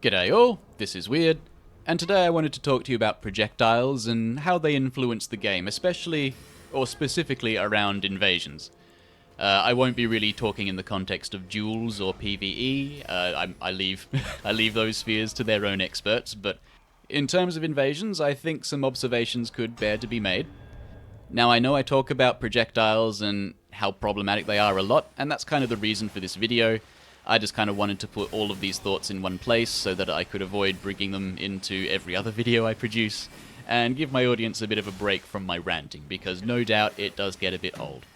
G'day all, this is Weird, and today I wanted to talk to you about projectiles and how they influence the game, especially, or specifically around invasions. I won't be really talking in the context of duels or PvE, I leave, I leave those spheres to their own experts, but in terms of invasions, I think some observations could bear to be made. Now I know I talk about projectiles and how problematic they are a lot, and that's kind of the reason for this video. I just kind of wanted to put all of these thoughts in one place so that I could avoid bringing them into every other video I produce, and give my audience a bit of a break from my ranting, because no doubt it does get a bit old.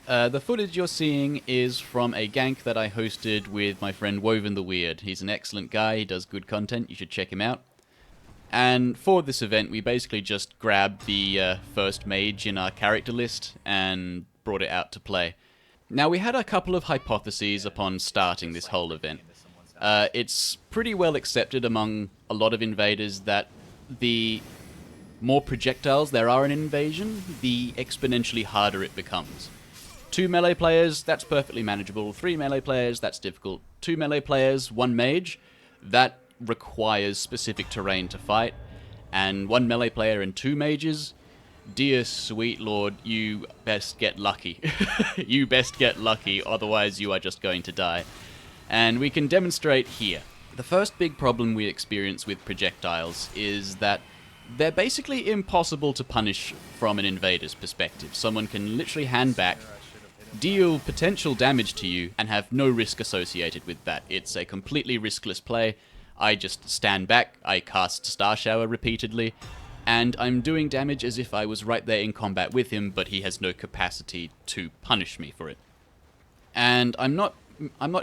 The footage you're seeing is from a gank that I hosted with my friend Woven the Weird. He's an excellent guy, he does good content, you should check him out. And for this event, we basically just grabbed the first mage in our character list and brought it out to play. Now, we had a couple of hypotheses upon starting this whole event. It's pretty well accepted among a lot of invaders that the more projectiles there are in an invasion, the exponentially harder it becomes. 2 melee players, that's perfectly manageable. 3 melee players, that's difficult. 2 melee players, 1 mage, that requires specific terrain to fight. And 1 melee player and 2 mages, dear sweet lord, you best get lucky. You best get lucky, otherwise you are just going to die. And we can demonstrate here. The first big problem we experience with projectiles is that they're basically impossible to punish from an invader's perspective. Someone can literally hand back, deal potential damage to you, and have no risk associated with that. It's a completely riskless play. I just stand back, I cast Star Shower repeatedly, and I'm doing damage as if I was right there in combat with him, but he has no capacity to punish me for it. And I'm not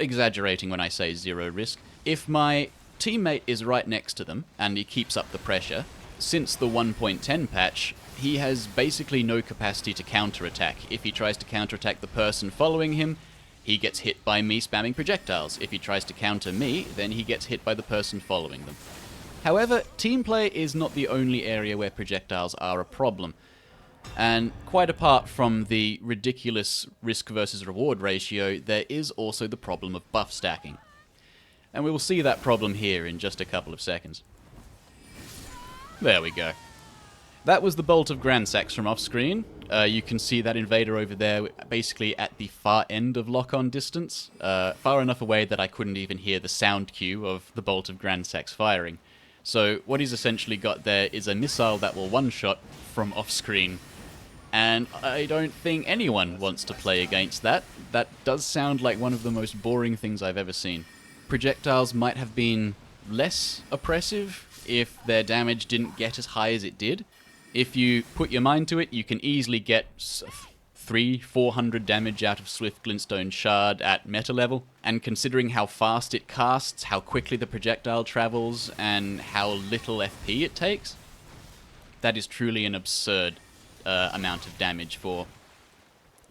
exaggerating when I say zero risk. If my teammate is right next to them, and he keeps up the pressure, since the 1.10 patch, he has basically no capacity to counterattack. If he tries to counterattack the person following him, he gets hit by me spamming projectiles. If he tries to counter me, then he gets hit by the person following them. However, team play is not the only area where projectiles are a problem. And quite apart from the ridiculous risk versus reward ratio, there is also the problem of buff stacking. And we will see that problem here in just a couple of seconds. There we go. That was the Bolt of Gransax from off-screen. You can see that invader over there basically at the far end of lock-on distance, far enough away that I couldn't even hear the sound cue of the Bolt of Gransax firing. So what he's essentially got there is a missile that will one-shot from off-screen, and I don't think anyone wants to play against that. That does sound like one of the most boring things I've ever seen. Projectiles might have been less oppressive if their damage didn't get as high as it did. If you put your mind to it, you can easily get 300-400 damage out of Swift Glintstone Shard at meta level, and considering how fast it casts, how quickly the projectile travels, and how little FP it takes, that is truly an absurd amount of damage for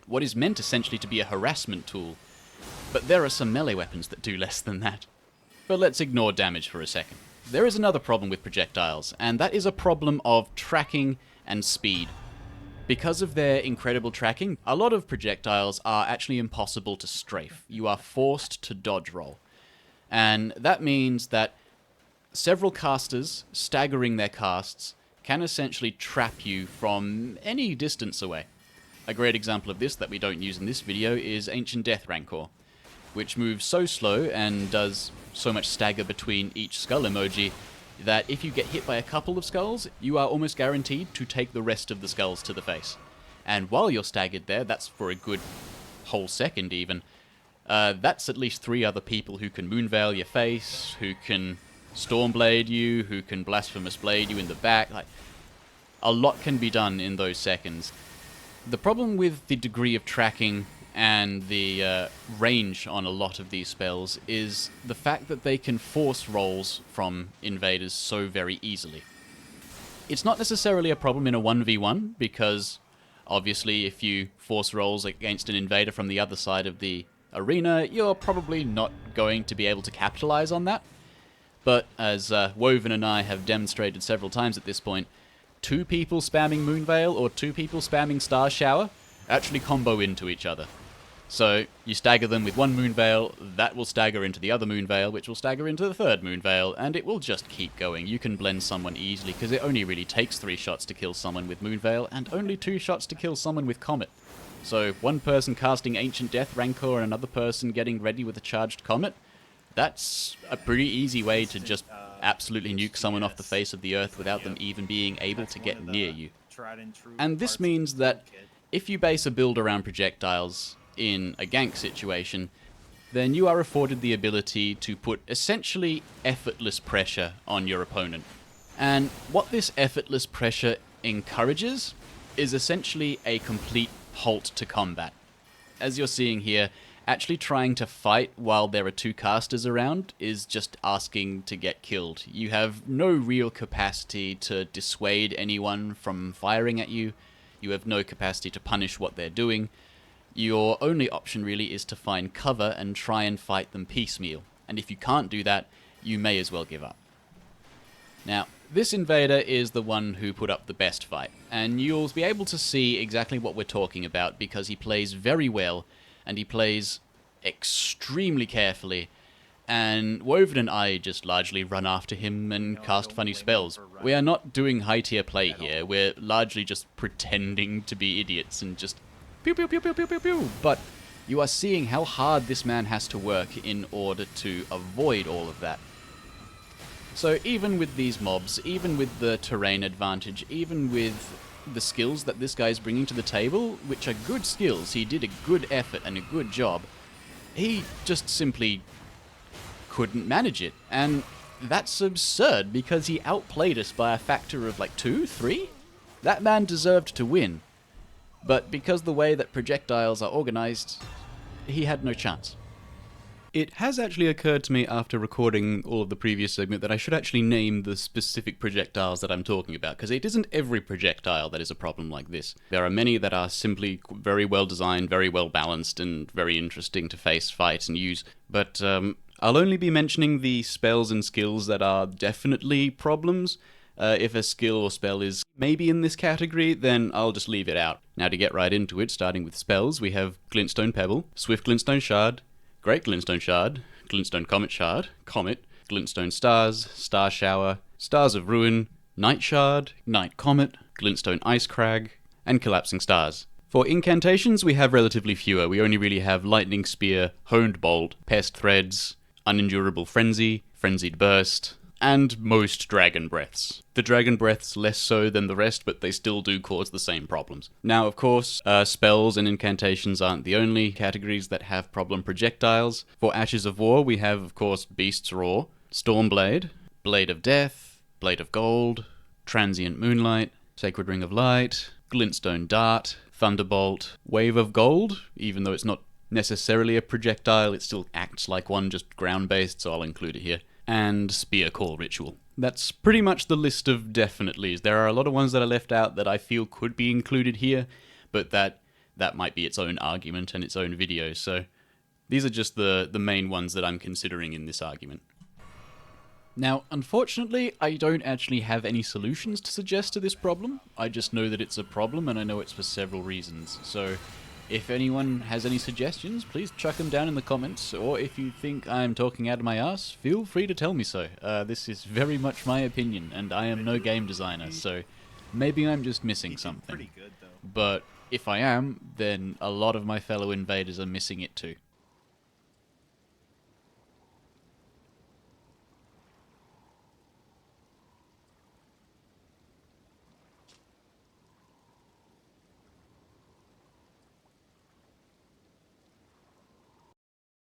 what is meant essentially to be a harassment tool. But there are some melee weapons that do less than that. But let's ignore damage for a second. There is another problem with projectiles, and that is a problem of tracking and speed. Because of their incredible tracking, a lot of projectiles are actually impossible to strafe. You are forced to dodge roll. And that means that several casters, staggering their casts, can essentially trap you from any distance away. A great example of this that we don't use in this video is Ancient Death Rancor, which moves so slow and does so much stagger between each skull emoji that if you get hit by a couple of skulls, you are almost guaranteed to take the rest of the skulls to the face. And while you're staggered there, that's for a good whole second even, that's at least 3 other people who can Moonveil your face, who can Stormblade you, who can Blasphemous Blade you in the back. Like, a lot can be done in those seconds. The problem with the degree of tracking and the range on a lot of these spells is the fact that they can force rolls from invaders so very easily. It's not necessarily a problem in a 1v1, because obviously if you force rolls against an invader from the other side of the arena, you're probably not going to be able to capitalize on that. But as Woven and I have demonstrated several times at this point, 2 people spamming Moonveil or 2 people spamming Star Shower actually combo into each other. So you stagger them with one Moon Veil, that will stagger into the other Moon Veil, which will stagger into the third Moon Veil, and it will just keep going. You can blend someone easily, because it only really takes 3 shots to kill someone with Moon Veil, and only 2 shots to kill someone with Comet. So one person casting Ancient Death Rancor and another person getting ready with a charged Comet, that's a pretty easy way to just absolutely nuke someone off the face of the earth without them even being able to get near you. And this means that if you base a build around projectiles in a gank situation, then you are afforded the ability to put essentially effortless pressure on your opponent. And what this effortless pressure encourages is essentially a complete halt to combat. As you're seeing here, actually trying to fight while there are 2 casters around is just asking to get killed. You have no real capacity to dissuade anyone from firing at you. You have no capacity to punish what they're doing. Your only option really is to find cover and try and fight them piecemeal. And if you can't do that, you may as well give up. Now, this invader is the one who put up the best fight, and you'll be able to see exactly what we're talking about because he plays very well, and he plays extremely carefully, and Woven and I just largely run after him and cast funny spells. We are not doing high tier play here, we're largely just pretending to be idiots and just pew pew pew pew pew pew pew. But you are seeing how hard this man has to work in order to avoid all of that. So even with these mobs, even with the terrain advantage, even with the skills that this guy is bringing to the table, which are good skills, he did a good effort and a good job, he just simply couldn't manage it. And that's absurd because he outplayed us by a factor of like 2, 3? That man deserved to win. But because the way that projectiles are organized, he had no chance. It has actually occurred to me after recording all of the previous segment that I should actually name the specific projectiles that I'm talking about, because it isn't every projectile that is a problem like this. There are many that are simply very well designed, very well balanced, and very interesting to face, fight, and use. But I'll only be mentioning the spells and skills that are definitely problems. If a skill or spell is maybe in this category, then I'll just leave it out. Now to get right into it, starting with spells, we have Glintstone Pebble, Swift Glintstone Shard, Great Glintstone Shard, Glintstone Comet Shard, Comet, Glintstone Stars, Star Shower, Stars of Ruin, Night Shard, Night Comet, Glintstone Ice Crag, and Collapsing Stars. For incantations, we have relatively fewer. We only really have Lightning Spear, Honed Bolt, Pest Threads, Unendurable Frenzy, Frenzied Burst, and most Dragon Breaths. The Dragon Breaths less so than the rest, but they still do cause the same problems. Now, of course, spells and incantations aren't the only categories that have problem projectiles. For Ashes of War, we have, of course, Beast's Roar, Stormblade, Blade of Death, Blade of Gold, Transient Moonlight, Sacred Ring of Light, Glintstone Dart, Thunderbolt, Wave of Gold, even though it's not necessarily a projectile, it still acts like one, just ground-based, so I'll include it here, and Spear Call Ritual. That's pretty much the list of definitelys. There are a lot of ones that are left out that I feel could be included here, but that might be its own argument and its own video, so these are just the main ones that I'm considering in this argument. Now, unfortunately, I don't actually have any solutions to suggest to this problem. I just know that it's a problem, and I know it's for several reasons. So, if anyone has any suggestions, please chuck them down in the comments, or if you think I'm talking out of my ass, feel free to tell me so. This is very much my opinion, and I am no game designer, so maybe I'm just missing something. But if I am, then a lot of my fellow invaders are missing it too.